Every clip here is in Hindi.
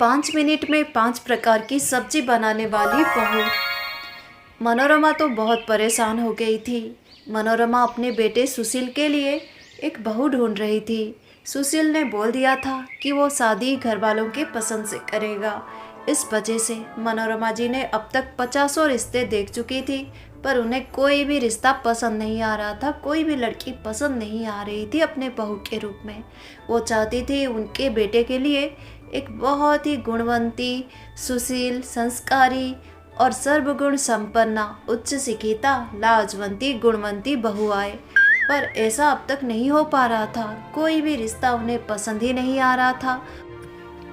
5 मिनट में 5 प्रकार की सब्जी बनाने वाली बहू। मनोरमा तो बहुत परेशान हो गई थी। मनोरमा अपने बेटे सुशील के लिए एक बहू ढूंढ रही थी। सुशील ने बोल दिया था कि वो शादी घर वालों के पसंद से करेगा। इस वजह से मनोरमा जी ने अब तक 50 रिश्ते देख चुकी थी, पर उन्हें कोई भी रिश्ता पसंद नहीं आ रहा था। कोई भी लड़की पसंद नहीं आ रही थी अपने बहू के रूप में। वो चाहती थी उनके बेटे के लिए एक बहुत ही गुणवंती, सुशील, संस्कारी और सर्वगुण संपन्ना, उच्च शिक्षिता, लाजवंती, गुणवंती बहू आए। पर ऐसा अब तक नहीं हो पा रहा था। कोई भी रिश्ता उन्हें पसंद ही नहीं आ रहा था।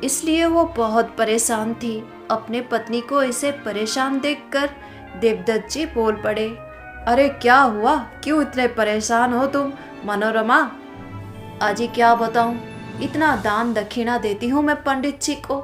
इसलिए वो बहुत परेशान थी। अपने पत्नी को इसे परेशान देखकर देवदत्त जी बोल पड़े, अरे क्या हुआ, क्यों इतने परेशान हो तुम मनोरमा? अजी क्या बताऊं, इतना दान दक्षिणा देती हूँ मैं पंडित जी को,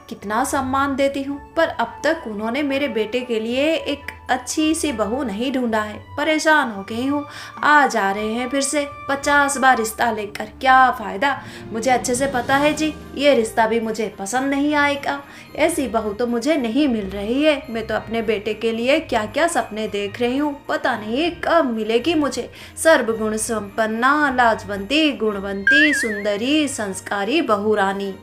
कितना सम्मान देती हूँ, पर अब तक उन्होंने मेरे बेटे के लिए एक अच्छी सी बहू नहीं ढूंढा है। परेशान हो गई हूँ। आज आ रहे हैं फिर से 50 बार रिश्ता लेकर, क्या फ़ायदा? मुझे अच्छे से पता है जी, ये रिश्ता भी मुझे पसंद नहीं आएगा। ऐसी बहू तो मुझे नहीं मिल रही है। मैं तो अपने बेटे के लिए क्या क्या सपने देख रही हूँ, पता नहीं कब मिलेगी मुझे सर्वगुण संपन्ना, लाजवंती, गुणवंती, सुंदरी, संस्कारी बहू रानी।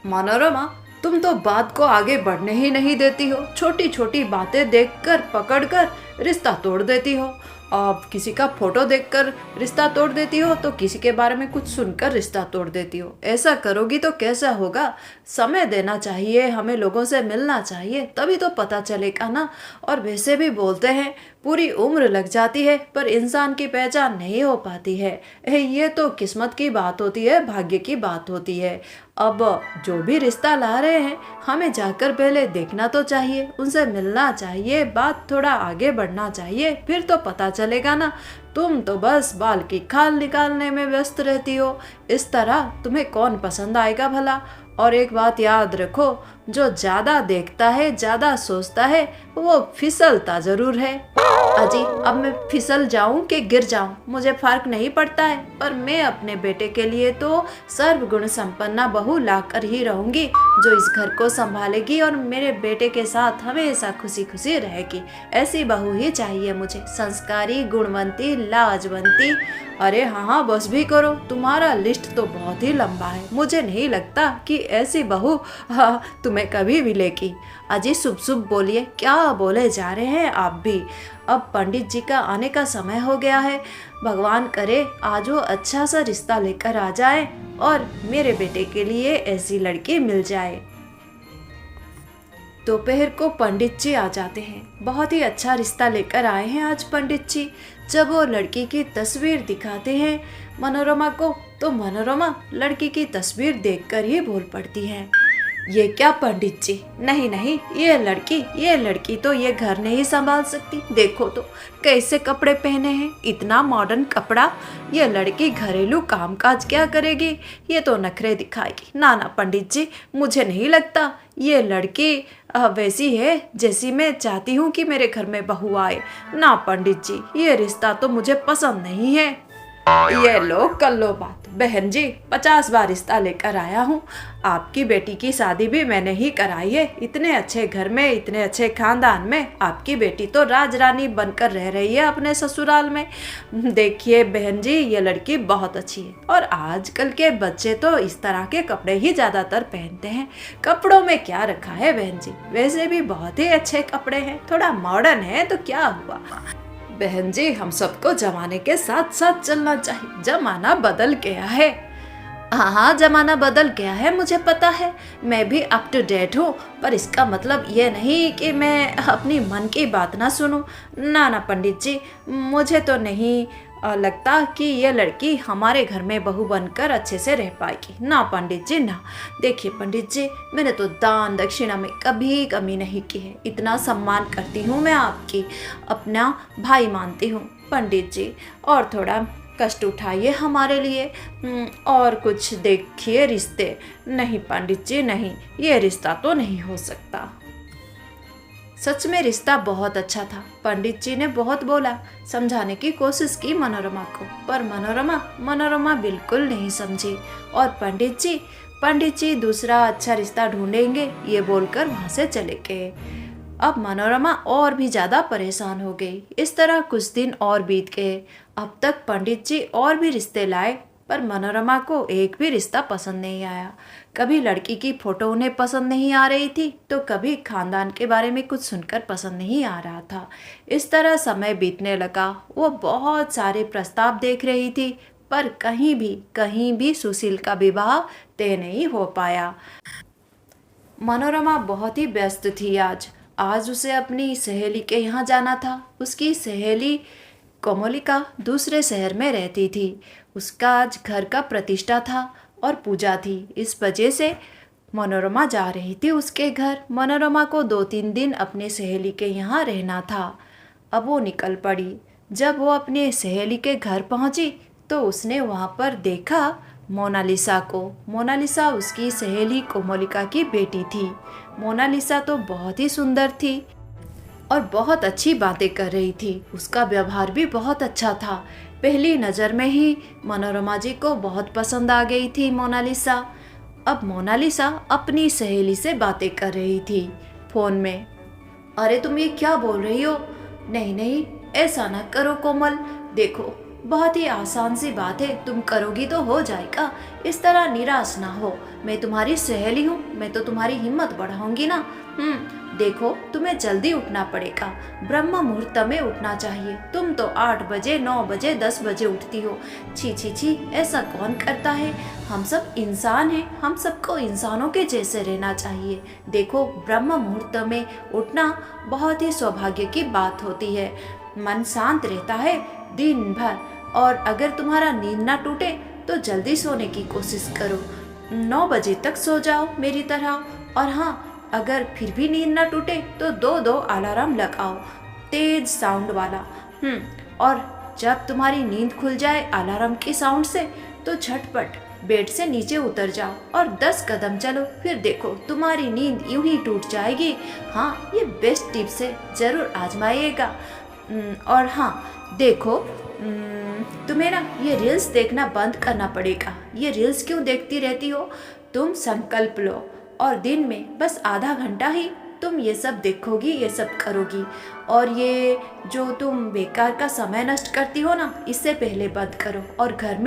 मनोरमा, तुम तो बात को आगे बढ़ने ही नहीं देती हो। छोटी छोटी बातें देखकर पकड़कर रिश्ता तोड़ देती हो। अब किसी का फोटो देखकर रिश्ता तोड़ देती हो, तो किसी के बारे में कुछ सुनकर रिश्ता तोड़ देती हो। ऐसा करोगी तो कैसा होगा? समय देना चाहिए, हमें लोगों से मिलना चाहिए, तभी तो पता चलेगा ना। और वैसे भी बोलते हैं पूरी उम्र लग जाती है पर इंसान की पहचान नहीं हो पाती है। ये तो किस्मत की बात होती है, भाग्य की बात होती है। अब जो भी रिश्ता ला रहे हैं, हमें जाकर पहले देखना तो चाहिए, उनसे मिलना चाहिए, बात थोड़ा आगे बढ़ना चाहिए, फिर तो पता चलेगा ना। तुम तो बस बाल की खाल निकालने में व्यस्त रहती हो। इस तरह तुम्हें कौन पसंद आएगा भला? और एक बात याद रखो, जो ज़्यादा देखता है, ज़्यादा सोचता है, वो फिसलता ज़रूर है। अजी अब मैं फिसल जाऊं कि गिर जाऊं मुझे फर्क नहीं पड़ता है, पर मैं अपने बेटे के लिए तो सर्वगुण संपन्ना बहू लाकर ही रहूंगी, जो इस घर को संभालेगी और मेरे बेटे के साथ हमेशा खुशी खुशी रहेगी। ऐसी बहू ही चाहिए मुझे, संस्कारी, गुणवंती, लाजवंती। अरे हाँ बस भी करो, तुम्हारा लिस्ट तो बहुत ही लंबा है। मुझे नहीं लगता कि ऐसी बहू तुम्हें कभी मिलेगी। अजी शुभ शुभ बोलिए, क्या बोले जा रहे हैं आप भी? अब पंडित जी का आने का समय हो गया है। भगवान करे आज वो अच्छा सा रिश्ता लेकर आ जाए और मेरे बेटे के लिए ऐसी लड़की मिल जाए। दोपहर को पंडित जी आ जाते हैं। बहुत ही अच्छा रिश्ता लेकर आए हैं आज पंडित जी। जब वो लड़की की तस्वीर दिखाते हैं मनोरमा को, तो मनोरमा लड़की की तस्वीर देखकर ही बोल पड़ती है, ये क्या पंडित जी, नहीं नहीं, ये लड़की तो ये घर नहीं संभाल सकती। देखो तो कैसे कपड़े पहने हैं, इतना मॉडर्न कपड़ा। ये लड़की घरेलू कामकाज क्या करेगी? ये तो नखरे दिखाएगी। ना ना पंडित जी, मुझे नहीं लगता ये लड़की वैसी है जैसी मैं चाहती हूँ कि मेरे घर में बहू आए। ना पंडित जी, ये रिश्ता तो मुझे पसंद नहीं है। ये लो कर लो बात। बहन जी 50 बार रिश्ता लेकर आया हूँ। आपकी बेटी की शादी भी मैंने ही कराई है। इतने अच्छे घर में, इतने अच्छे खानदान में आपकी बेटी तो राजरानी बनकर रह रही है अपने ससुराल में। देखिए बहन जी, ये लड़की बहुत अच्छी है। और आजकल के बच्चे तो इस तरह के कपड़े ही ज़्यादातर पहनते हैं। कपड़ों में क्या रखा है बहन जी, वैसे भी बहुत ही अच्छे कपड़े हैं। थोड़ा मॉडर्न है तो क्या हुआ? बहन जी हम सबको जमाने के साथ साथ चलना चाहिए। जमाना बदल गया है। हाँ जमाना बदल गया है, मुझे पता है। मैं भी अप टू डेट हूँ, पर इसका मतलब ये नहीं कि मैं अपनी मन की बात ना सुनूं। ना ना पंडित जी, मुझे तो नहीं लगता कि ये लड़की हमारे घर में बहू बनकर अच्छे से रह पाएगी। ना पंडित जी ना। देखिए पंडित जी, मैंने तो दान दक्षिणा में कभी कमी नहीं की है। इतना सम्मान करती हूँ मैं आपकी, अपना भाई मानती हूँ पंडित जी। और थोड़ा कष्ट उठाइए हमारे लिए, और कुछ देखिए रिश्ते। नहीं पंडित जी नहीं, ये रिश्ता तो नहीं हो सकता। सच में रिश्ता बहुत अच्छा था। पंडित जी ने बहुत बोला, समझाने की कोशिश की मनोरमा को, पर मनोरमा बिल्कुल नहीं समझी। और पंडित जी पंडित जी दूसरा अच्छा रिश्ता ढूंढेंगे, ये बोलकर वहाँ से चले गए। अब मनोरमा और भी ज़्यादा परेशान हो गई। इस तरह कुछ दिन और बीत गए। अब तक पंडित जी और भी रिश्ते लाए, पर मनोरमा को एक भी रिश्ता पसंद नहीं आया। कभी लड़की की फोटो उन्हें पसंद नहीं आ रही थी, तो कभी खानदान के बारे में कुछ सुनकर पसंद नहीं आ रहा था। इस तरह समय बीतने लगा। वो बहुत सारे प्रस्ताव देख रही थी, पर कहीं भी सुशील का विवाह तय नहीं हो पाया। मनोरमा बहुत ही व्यस्त थी। आज उसे अपनी सहेली के यहाँ जाना था। उसकी सहेली कोमलिका दूसरे शहर में रहती थी। उसका आज घर का प्रतिष्ठा था और पूजा थी। इस वजह से मनोरमा जा रही थी उसके घर। मनोरमा को 2-3 दिन अपने सहेली के यहाँ रहना था। अब वो निकल पड़ी। जब वो अपने सहेली के घर पहुँची तो उसने वहाँ पर देखा मोनालिसा को। मोनालिसा उसकी सहेली कोमलिका की बेटी थी। मोनालिसा तो बहुत ही सुंदर थी और बहुत अच्छी बातें कर रही थी। उसका व्यवहार भी बहुत अच्छा था। पहली नज़र में ही मनोरमा जी को बहुत पसंद आ गई थी मोनालिसा। अब मोनालिसा अपनी सहेली से बातें कर रही थी फ़ोन में। अरे तुम ये क्या बोल रही हो? नहीं नहीं, ऐसा ना करो कोमल, देखो बहुत ही आसान सी बात है, तुम करोगी तो हो जाएगा। इस तरह निराश ना हो, मैं तुम्हारी सहेली हूँ, मैं तो तुम्हारी हिम्मत बढ़ाऊंगी ना। देखो तुम्हें जल्दी उठना पड़ेगा, ब्रह्म मुहूर्त में उठना चाहिए। तुम तो 8 बजे 9 बजे 10 बजे उठती हो। छी छी छी, ऐसा कौन करता है? हम सब इंसान हैं, हम सबको इंसानों के जैसे रहना चाहिए। देखो ब्रह्म मुहूर्त में उठना बहुत ही सौभाग्य की बात होती है। मन शांत रहता है दिन भर, और अगर तुम्हारा नींद ना टूटे तो जल्दी सोने की कोशिश करो। 9 बजे तक सो जाओ मेरी तरह। और हाँ, अगर फिर भी नींद ना टूटे तो 2-2 अलार्म लगाओ, तेज साउंड वाला। और जब तुम्हारी नींद खुल जाए अलार्म के साउंड से, तो झटपट बेड से नीचे उतर जाओ और 10 कदम चलो, फिर देखो तुम्हारी नींद यूं ही टूट जाएगी। हाँ, ये बेस्ट टिप्स है, जरूर आजमाइएगा। और हाँ देखो, तुम्हें ना ये रील्स देखना बंद करना पड़ेगा। ये रील्स क्यों देखती रहती हो? तुम संकल्प लो और दिन में बस आधा घंटा ही तुम ये सब देखोगी, ये सब करोगी। और ये जो तुम बेकार का समय नष्ट करती हो ना, इससे पहले बंद करो। और घर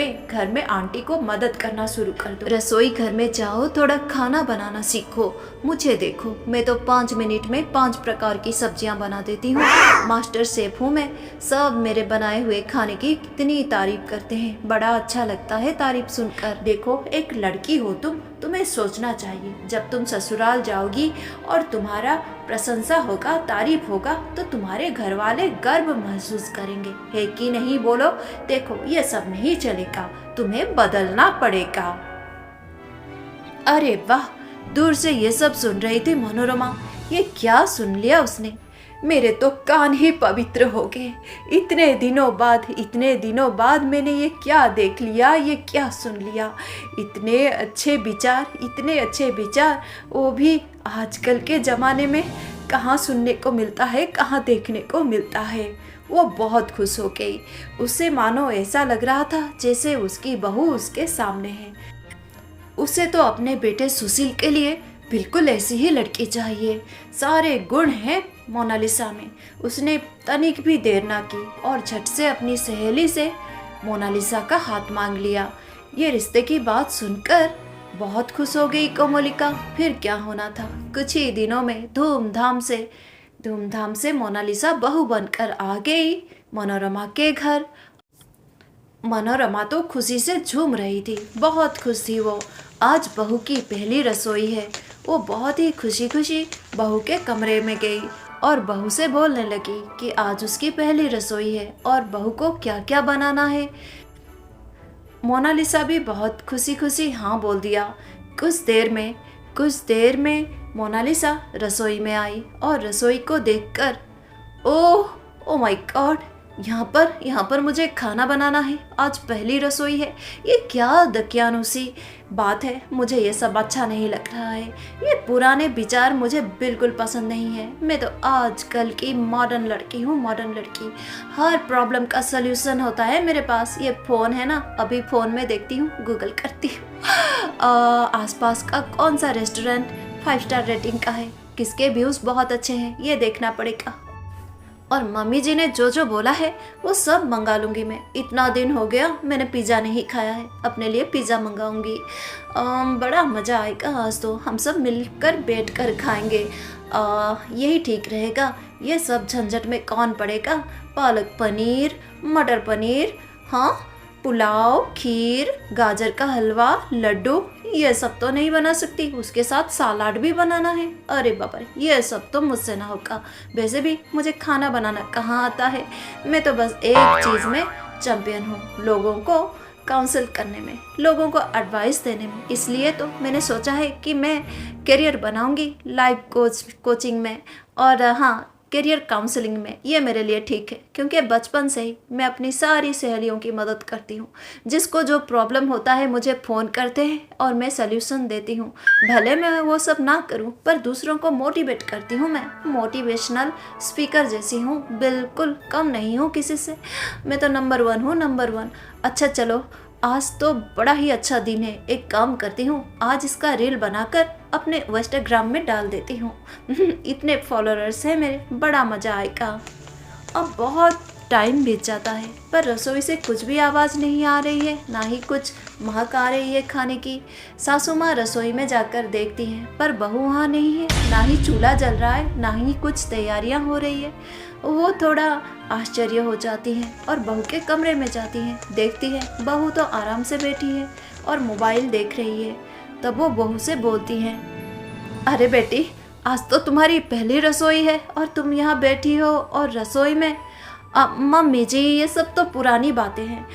में आंटी को मदद करना शुरू कर दो। रसोई घर में जाओ, थोड़ा खाना बनाना सीखो। मुझे देखो, मैं तो 5 मिनट में 5 प्रकार की सब्जियां बना देती हूँ। मास्टर शेफ हूँ मैं। सब मेरे बनाए हुए खाने की कितनी तारीफ करते हैं, बड़ा अच्छा लगता है तारीफ सुनकर। देखो एक लड़की हो तुम्हें सोचना चाहिए, जब तुम ससुराल जाओगी और तुम्हारा प्रशंसा होगा, तारीफ होगा, तो तुम्हारे घर वाले गर्व महसूस करेंगे, है कि नहीं? बोलो। देखो ये सब नहीं चलेगा, तुम्हें बदलना पड़ेगा। अरे वाह, दूर से ये सब सुन रही थी मनोरमा। ये क्या सुन लिया उसने? मेरे तो कान ही पवित्र हो गए। इतने दिनों बाद मैंने ये क्या देख लिया, ये क्या सुन लिया। इतने अच्छे विचार, वो भी आजकल के ज़माने में कहाँ सुनने को मिलता है, कहाँ देखने को मिलता है। वो बहुत खुश हो गई। उसे मानो ऐसा लग रहा था जैसे उसकी बहू उसके सामने है। उसे तो अपने बेटे सुशील के लिए बिल्कुल ऐसी ही लड़की चाहिए। सारे गुण हैं मोनालिसा में। उसने तनिक भी देर ना की और झट से अपनी सहेली से मोनालिसा का हाथ मांग लिया। ये रिश्ते की बात सुनकर बहुत खुश हो गई कोमलिका। फिर क्या होना था, कुछ ही दिनों में धूमधाम से मोनालिसा बहू बनकर आ गई मनोरमा के घर। मनोरमा तो खुशी से झूम रही थी, बहुत खुश थी वो। आज बहू की पहली रसोई है। वो बहुत ही खुशी बहू के कमरे में गई और बहू से बोलने लगी कि आज उसकी पहली रसोई है और बहू को क्या क्या बनाना है। मोनालिसा भी बहुत खुशी हाँ बोल दिया। कुछ देर में मोनालिसा रसोई में आई और रसोई को देखकर ओह माय गॉड, यहाँ पर मुझे खाना बनाना है, आज पहली रसोई है। ये क्या दकियानुसी बात है, मुझे ये सब अच्छा नहीं लग रहा है। ये पुराने विचार मुझे बिल्कुल पसंद नहीं है। मैं तो आजकल की मॉडर्न लड़की हूँ, मॉडर्न लड़की। हर प्रॉब्लम का सल्यूशन होता है मेरे पास। ये फ़ोन है ना, अभी फ़ोन में देखती हूँ, गूगल करती हूँ आसपास का कौन सा रेस्टोरेंट 5 स्टार रेटिंग का है, किसके व्यूज़ बहुत अच्छे हैं, ये देखना पड़ेगा। और मम्मी जी ने जो जो बोला है वो सब मंगा लूँगी मैं। इतना दिन हो गया मैंने पिज़्ज़ा नहीं खाया है, अपने लिए पिज़्ज़ा मंगाऊँगी। बड़ा मज़ा आएगा आज तो, हम सब मिलकर बैठ कर खाएंगे। यही ठीक रहेगा। ये सब झंझट में कौन पड़ेगा। पालक पनीर, मटर पनीर, हाँ, पुलाव, खीर, गाजर का हलवा, लड्डू, ये सब तो नहीं बना सकती। उसके साथ सलाद भी बनाना है। अरे बाबा, ये सब तो मुझसे ना होगा। वैसे भी मुझे खाना बनाना कहाँ आता है। मैं तो बस एक चीज़ में चैंपियन हूँ, लोगों को काउंसिल करने में, लोगों को एडवाइस देने में। इसलिए तो मैंने सोचा है कि मैं करियर बनाऊंगी लाइफ कोचिंग में, और हाँ, करियर काउंसलिंग में। ये मेरे लिए ठीक है, क्योंकि बचपन से ही मैं अपनी सारी सहेलियों की मदद करती हूँ। जिसको जो प्रॉब्लम होता है मुझे फ़ोन करते हैं और मैं सल्यूशन देती हूँ। भले मैं वो सब ना करूँ, पर दूसरों को मोटिवेट करती हूँ। मैं मोटिवेशनल स्पीकर जैसी हूँ, बिल्कुल कम नहीं हूँ किसी से। मैं तो नंबर 1 हूँ, नंबर 1। अच्छा चलो, आज तो बड़ा ही अच्छा दिन है। एक काम करती हूँ, आज इसका रील बनाकर अपने इंस्टाग्राम में डाल देती हूँ। इतने फॉलोअर्स हैं मेरे, बड़ा मज़ा आएगा। अब बहुत टाइम बीत जाता है, पर रसोई से कुछ भी आवाज़ नहीं आ रही है, ना ही कुछ महक आ रही है खाने की। सासू माँ रसोई में जाकर देखती हैं, पर बहू वहाँ नहीं है। ना ही चूल्हा जल रहा है, ना ही कुछ तैयारियाँ हो रही है। वो थोड़ा आश्चर्य हो जाती हैं और बहू के कमरे में जाती हैं। देखती है बहू तो आराम से बैठी है और मोबाइल देख रही है। तब वो बहू से बोलती हैं, अरे बेटी, आज तो तुम्हारी पहली रसोई है और तुम यहाँ बैठी हो और रसोई में। मम्मी जी, ये सब तो पुरानी बातें हैं।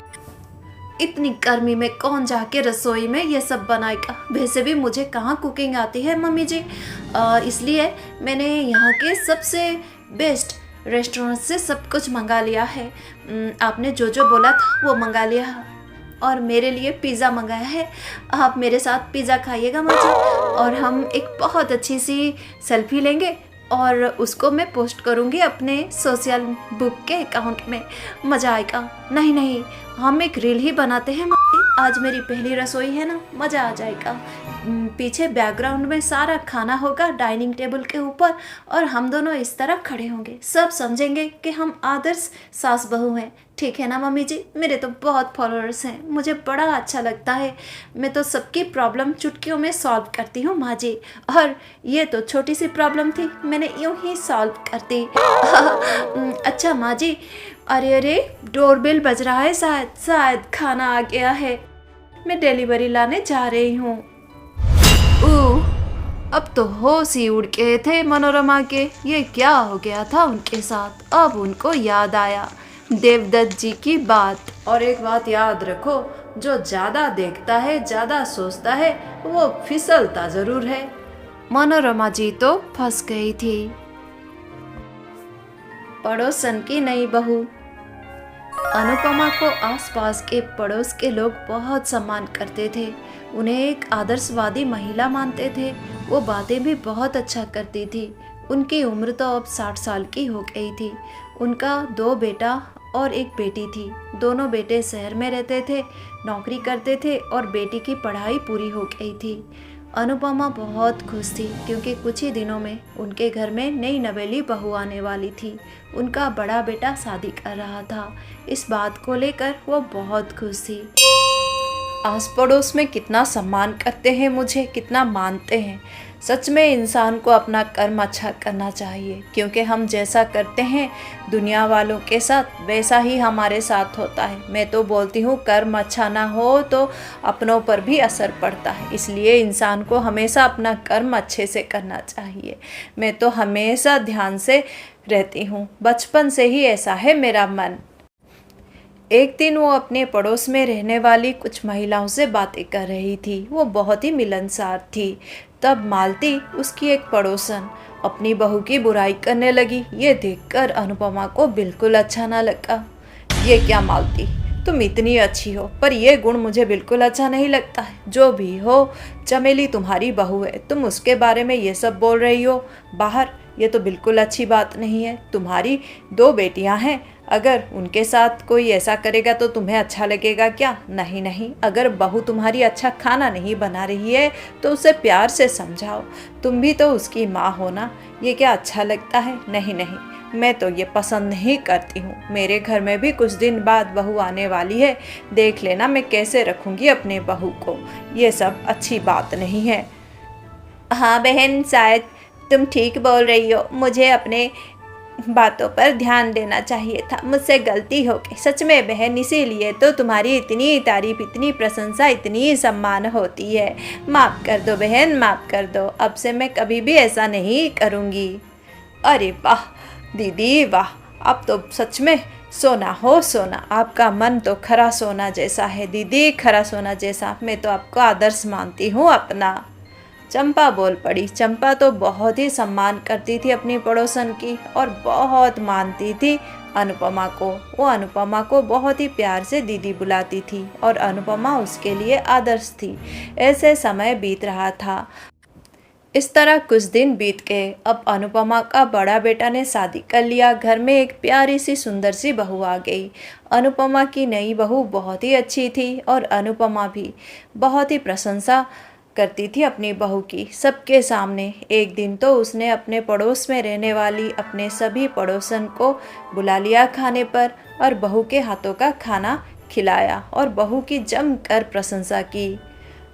इतनी गर्मी में कौन जाके रसोई में ये सब बनाएगा। वैसे भी मुझे कहाँ कुकिंग आती है मम्मी जी। इसलिए मैंने यहाँ के सबसे बेस्ट रेस्टोरेंट से सब कुछ मंगा लिया है। आपने जो जो बोला था वो मंगा लिया, और मेरे लिए पिज़्ज़ा मंगाया है। आप मेरे साथ पिज़्ज़ा खाइएगा माँ जी, और हम एक बहुत अच्छी सी सेल्फी लेंगे और उसको मैं पोस्ट करूँगी अपने सोशल बुक के अकाउंट में। मज़ा आएगा। नहीं नहीं, हम एक रील ही बनाते हैं। आज मेरी पहली रसोई है ना, मज़ा आ जाएगा। पीछे बैकग्राउंड में सारा खाना होगा डाइनिंग टेबल के ऊपर, और हम दोनों इस तरफ खड़े होंगे। सब समझेंगे कि हम आदर्श सास बहू हैं। ठीक है ना मम्मी जी। मेरे तो बहुत फॉलोअर्स हैं, मुझे बड़ा अच्छा लगता है। मैं तो सबकी प्रॉब्लम चुटकियों में सॉल्व करती हूँ माँ जी। और ये तो छोटी सी प्रॉब्लम थी, मैंने यूँ ही सॉल्व करती। अच्छा माँ जी, अरे अरे, डोरबेल बज रहा है, शायद खाना आ गया है। मैं डिलीवरी लाने जा रही हूँ। अब तो होश ही उड़ गए थे मनोरमा के। ये क्या हो गया था उनके साथ। अब उनको याद आया देवदत्त जी की बात। और एक बात याद रखो, जो ज़्यादा देखता है, ज़्यादा सोचता है, वो फिसलता ज़रूर है। मनोरमा जी तो फंस गई थी। पड़ोसन की नई बहू। अनुपमा को आसपास के पड़ोस के लोग बहुत सम्मान करते थे। उन्हें एक आदर्शवादी महिला मानते थे। वो बातें भी बहुत अच्छा करती थी। उनकी उम्र तो अब 60 साल की हो गई थी। उनका 2 बेटा और एक बेटी थी। दोनों बेटे शहर में रहते थे, नौकरी करते थे, और बेटी की पढ़ाई पूरी हो गई थी। अनुपमा बहुत खुश थी, क्योंकि कुछ ही दिनों में उनके घर में नई नवेली बहू आने वाली थी। उनका बड़ा बेटा शादी कर रहा था। इस बात को लेकर वो बहुत खुश थी। आस पड़ोस में कितना सम्मान करते हैं मुझे, कितना मानते हैं। सच में इंसान को अपना कर्म अच्छा करना चाहिए, क्योंकि हम जैसा करते हैं दुनिया वालों के साथ, वैसा ही हमारे साथ होता है। मैं तो बोलती हूँ, कर्म अच्छा ना हो तो अपनों पर भी असर पड़ता है। इसलिए इंसान को हमेशा अपना कर्म अच्छे से करना चाहिए। मैं तो हमेशा ध्यान से रहती हूँ, बचपन से ही ऐसा है मेरा मन। एक दिन वो अपने पड़ोस में रहने वाली कुछ महिलाओं से बातें कर रही थी। वो बहुत ही मिलनसार थी। तब मालती, उसकी एक पड़ोसन, अपनी बहू की बुराई करने लगी। ये देखकर अनुपमा को बिल्कुल अच्छा ना लगा। ये क्या मालती, तुम इतनी अच्छी हो, पर ये गुण मुझे बिल्कुल अच्छा नहीं लगता है। जो भी हो, चमेली तुम्हारी बहू है, तुम उसके बारे में ये सब बोल रही हो बाहर, ये तो बिल्कुल अच्छी बात नहीं है। तुम्हारी 2 बेटियां हैं, अगर उनके साथ कोई ऐसा करेगा तो तुम्हें अच्छा लगेगा क्या? नहीं नहीं, अगर बहू तुम्हारी अच्छा खाना नहीं बना रही है तो उसे प्यार से समझाओ। तुम भी तो उसकी माँ हो ना, ये क्या अच्छा लगता है? नहीं नहीं, मैं तो ये पसंद नहीं करती हूँ। मेरे घर में भी कुछ दिन बाद बहू आने वाली है, देख लेना मैं कैसे रखूँगी अपने बहू को। ये सब अच्छी बात नहीं है। हाँ बहन, शायद तुम ठीक बोल रही हो, मुझे अपने बातों पर ध्यान देना चाहिए था, मुझसे गलती हो गई सच में बहन, इसीलिए तो तुम्हारी इतनी तारीफ, इतनी प्रशंसा, इतनी सम्मान होती है। माफ़ कर दो बहन, माफ़ कर दो, अब से मैं कभी भी ऐसा नहीं करूँगी। अरे वाह दीदी वाह, आप तो सच में सोना हो सोना, आपका मन तो खरा सोना जैसा है दीदी, खरा सोना जैसा। मैं तो आपको आदर्श मानती हूँ अपना। चंपा बोल पड़ी। चंपा तो बहुत ही सम्मान करती थी अपनी पड़ोसन की और बहुत मानती थी अनुपमा को। वो अनुपमा को बहुत ही प्यार से दीदी बुलाती थी और अनुपमा उसके लिए आदर्श थी। ऐसे समय बीत रहा था। इस तरह कुछ दिन बीत गए। अब अनुपमा का बड़ा बेटा ने शादी कर लिया। घर में एक प्यारी सी सुंदर सी बहू आ गई। अनुपमा की नई बहू बहुत ही अच्छी थी और अनुपमा भी बहुत ही प्रशंसा करती थी अपनी बहू की सबके सामने। एक दिन तो उसने अपने पड़ोस में रहने वाली अपने सभी पड़ोसन को बुला लिया खाने पर और बहू के हाथों का खाना खिलाया और बहू की जमकर प्रशंसा की।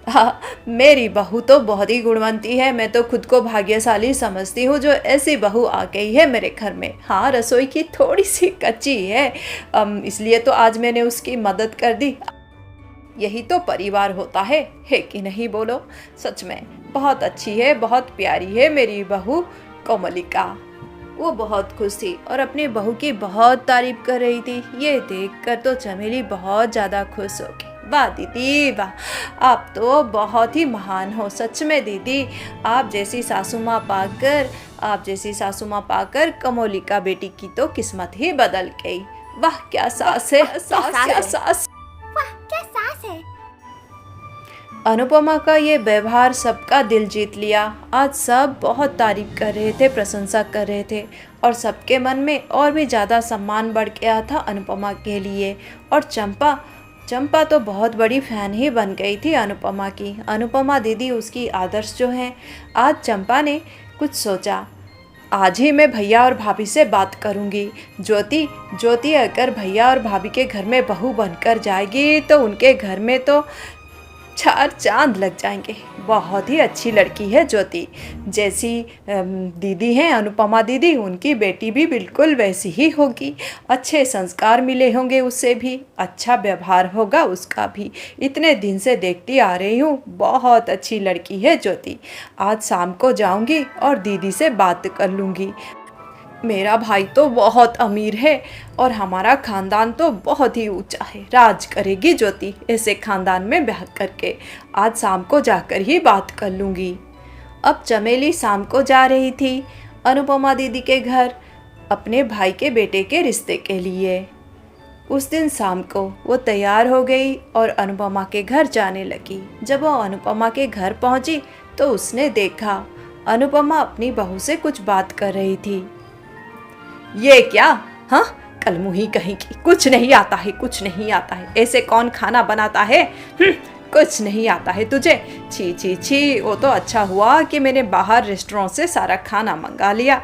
हाँ, मेरी बहू तो बहुत ही गुणवंती है। मैं तो खुद को भाग्यशाली समझती हूँ जो ऐसी बहू आ गई है मेरे घर में। हाँ, रसोई की थोड़ी सी कच्ची है, इसलिए तो आज मैंने उसकी मदद कर दी। यही तो परिवार होता है कि नहीं बोलो? सच में बहुत अच्छी है, बहुत प्यारी है मेरी बहू कोमलिका। वो बहुत खुश थी और अपनी बहू की बहुत तारीफ कर रही थी। ये देखकर तो चमेली बहुत ज़्यादा खुश हो गई। वाह दीदी वाह, आप तो बहुत ही महान हो सच में दीदी। आप जैसी सासू माँ पाकर कोमलिका बेटी की तो किस्मत ही बदल गई। वाह क्या सास है, क्या सास। अनुपमा का ये व्यवहार सबका दिल जीत लिया। आज सब बहुत तारीफ कर रहे थे, प्रशंसा कर रहे थे और सबके मन में और भी ज़्यादा सम्मान बढ़ गया था अनुपमा के लिए। और चंपा तो बहुत बड़ी फ़ैन ही बन गई थी अनुपमा की। अनुपमा दीदी उसकी आदर्श जो हैं। आज चंपा ने कुछ सोचा, आज ही मैं भैया और भाभी से बात करूंगी। ज्योति अगर भैया और भाभी के घर में बहू बनकर जाएगी तो उनके घर में तो 4 चांद लग जाएंगे। बहुत ही अच्छी लड़की है ज्योति, जैसी दीदी हैं अनुपमा दीदी, उनकी बेटी भी बिल्कुल वैसी ही होगी। अच्छे संस्कार मिले होंगे उससे भी, अच्छा व्यवहार होगा उसका भी। इतने दिन से देखती आ रही हूँ, बहुत अच्छी लड़की है ज्योति। आज शाम को जाऊँगी और दीदी से बात कर लूँगी। मेरा भाई तो बहुत अमीर है और हमारा खानदान तो बहुत ही ऊंचा है। राज करेगी ज्योति ऐसे खानदान में ब्याह करके। आज शाम को जाकर ही बात कर लूँगी। अब चमेली शाम को जा रही थी अनुपमा दीदी के घर अपने भाई के बेटे के रिश्ते के लिए। उस दिन शाम को वो तैयार हो गई और अनुपमा के घर जाने लगी। जब वो अनुपमा के घर पहुंची तो उसने देखा अनुपमा अपनी बहू से कुछ बात कर रही थी। ये क्या? हाँ, कलमुही कहीं की, कुछ नहीं आता है, कुछ नहीं आता है। ऐसे कौन खाना बनाता है? कुछ नहीं आता है तुझे? छी छी छी। वो तो अच्छा हुआ कि मैंने बाहर रेस्टोरेंट से सारा खाना मंगा लिया।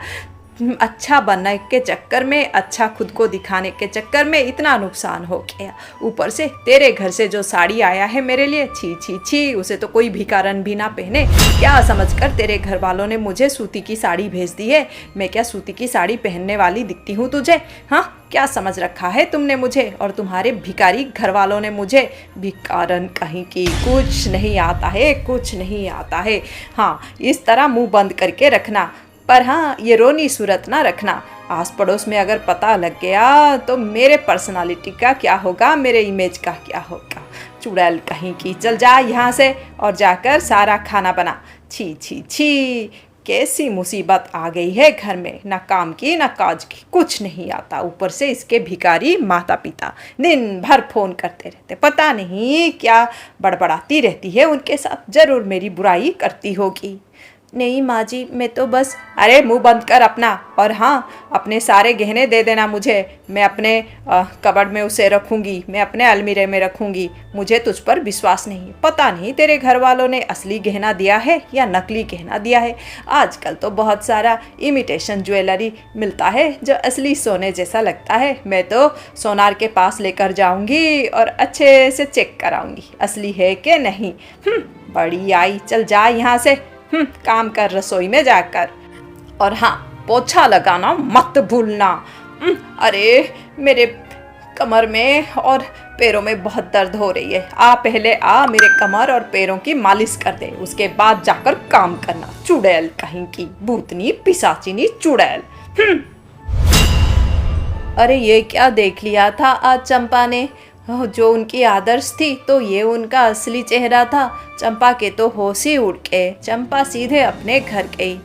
अच्छा बनने के चक्कर में, अच्छा खुद को दिखाने के चक्कर में इतना नुकसान हो गया। ऊपर से तेरे घर से जो साड़ी आया है मेरे लिए, छी छी छी, उसे तो कोई भिखारन भी ना पहने। क्या समझकर तेरे घर वालों ने मुझे सूती की साड़ी भेज दी है? मैं क्या सूती की साड़ी पहनने वाली दिखती हूँ तुझे? हाँ, क्या समझ रखा है तुमने मुझे और तुम्हारे भिखारी घर वालों ने मुझे? भिखारन कहीं की, कुछ नहीं आता है, कुछ नहीं आता है। हाँ, इस तरह मुँह बंद करके रखना, पर हाँ, ये रोनी सूरत ना रखना। आस पड़ोस में अगर पता लग गया तो मेरे पर्सनालिटी का क्या होगा, मेरे इमेज का क्या होगा। चुड़ैल कहीं की, चल जा यहाँ से और जाकर सारा खाना बना। छी छी छी, कैसी मुसीबत आ गई है घर में, ना काम की ना काज की, कुछ नहीं आता। ऊपर से इसके भिखारी माता पिता दिन भर फोन करते रहते, पता नहीं क्या बड़बड़ाती रहती है उनके साथ, जरूर मेरी बुराई करती होगी। नहीं माँ जी, मैं तो बस। अरे मुंह बंद कर अपना, और हाँ अपने सारे गहने दे देना मुझे, मैं अपने कबर्ड में उसे रखूँगी, मैं अपने अलमीरे में रखूँगी। मुझे तुझ पर विश्वास नहीं, पता नहीं तेरे घर वालों ने असली गहना दिया है या नकली गहना दिया है। आजकल तो बहुत सारा इमिटेशन ज्वेलरी मिलता है जो असली सोने जैसा लगता है। मैं तो सोनार के पास लेकर जाऊँगी और अच्छे से चेक कराऊँगी असली है कि नहीं। बड़ी आई, चल जा यहाँ से, काम कर रसोई में जाकर। और हाँ, पोछा लगाना मत भूलना। अरे मेरे कमर में और पैरों में बहुत दर्द हो रही है। पहले मेरे कमर और पैरों की मालिश कर दे, उसके बाद जाकर काम करना। चुड़ैल कहीं की, भूतनी पिशाचिनी चुड़ैल। अरे ये क्या देख लिया था आज चंपा ने, जो उनकी आदर्श थी तो ये उनका असली चेहरा था। चंपा के तो होश ही उड़ गए। चंपा सीधे अपने घर गई।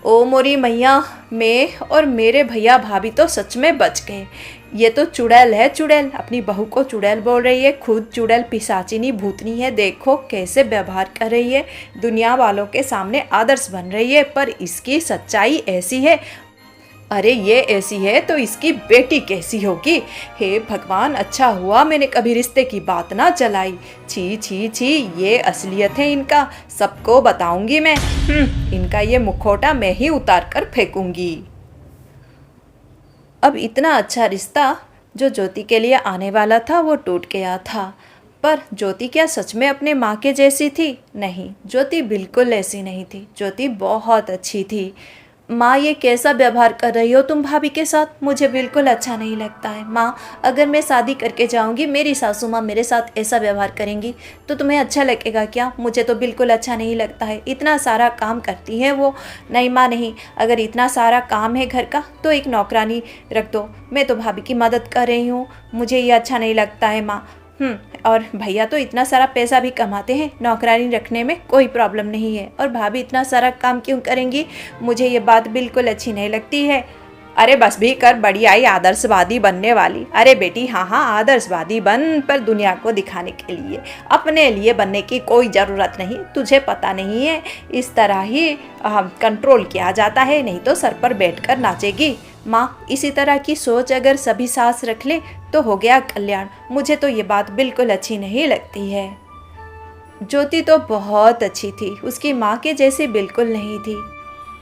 ओ मोरी मैया, मैं और मेरे भैया भाभी तो सच में बच गए। ये तो चुड़ैल है, चुड़ैल अपनी बहू को चुड़ैल बोल रही है, खुद चुड़ैल पिशाचिनी भूतनी है। देखो कैसे व्यवहार कर रही है, दुनिया वालों के सामने आदर्श बन रही है, पर इसकी सच्चाई ऐसी है। अरे ये ऐसी है तो इसकी बेटी कैसी होगी। हे भगवान, अच्छा हुआ मैंने कभी रिश्ते की बात ना चलाई। छी छी छी, ये असलियत है इनका, सबको बताऊंगी मैं। इनका ये मुखौटा मैं ही उतार कर फेंकूंगी। अब इतना अच्छा रिश्ता जो ज्योति के लिए आने वाला था वो टूट गया था। पर ज्योति क्या सच में अपने माँ के जैसी थी? नहीं, ज्योति बिल्कुल ऐसी नहीं थी। ज्योति बहुत अच्छी थी। माँ, ये कैसा व्यवहार कर रही हो तुम भाभी के साथ? मुझे बिल्कुल अच्छा नहीं लगता है। माँ, अगर मैं शादी करके जाऊँगी, मेरी सासू माँ मेरे साथ ऐसा व्यवहार करेंगी तो तुम्हें अच्छा लगेगा क्या? मुझे तो बिल्कुल अच्छा नहीं लगता है। इतना सारा काम करती है वो। नहीं माँ नहीं, अगर इतना सारा काम है घर का तो एक नौकरानी रख दो। मैं तो भाभी की मदद कर रही हूँ, मुझे ये अच्छा नहीं लगता है माँ। और भैया तो इतना सारा पैसा भी कमाते हैं, नौकरानी रखने में कोई प्रॉब्लम नहीं है। और भाभी इतना सारा काम क्यों करेंगी? मुझे ये बात बिल्कुल अच्छी नहीं लगती है। अरे बस भी कर, बड़ी आई आदर्शवादी बनने वाली। अरे बेटी हाँ हाँ, आदर्शवादी बन, पर दुनिया को दिखाने के लिए, अपने लिए बनने की कोई ज़रूरत नहीं। तुझे पता नहीं है, इस तरह ही कंट्रोल किया जाता है, नहीं तो सर पर बैठकर नाचेगी। माँ, इसी तरह की सोच अगर सभी सास रख ले तो हो गया कल्याण। मुझे तो ये बात बिल्कुल अच्छी नहीं लगती है। ज्योति तो बहुत अच्छी थी, उसकी माँ के जैसी बिल्कुल नहीं थी।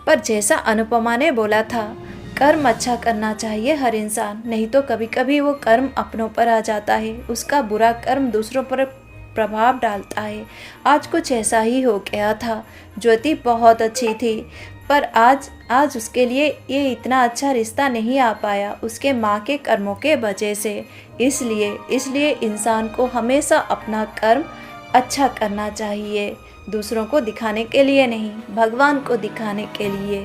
पर जैसा अनुपमा ने बोला था, कर्म अच्छा करना चाहिए हर इंसान, नहीं तो कभी कभी वो कर्म अपनों पर आ जाता है, उसका बुरा कर्म दूसरों पर प्रभाव डालता है। आज कुछ ऐसा ही हो गया था। ज्योति बहुत अच्छी थी, पर आज उसके लिए ये इतना अच्छा रिश्ता नहीं आ पाया, उसके माँ के कर्मों के वजह से। इसलिए इंसान को हमेशा अपना कर्म अच्छा करना चाहिए, दूसरों को दिखाने के लिए नहीं, भगवान को दिखाने के लिए।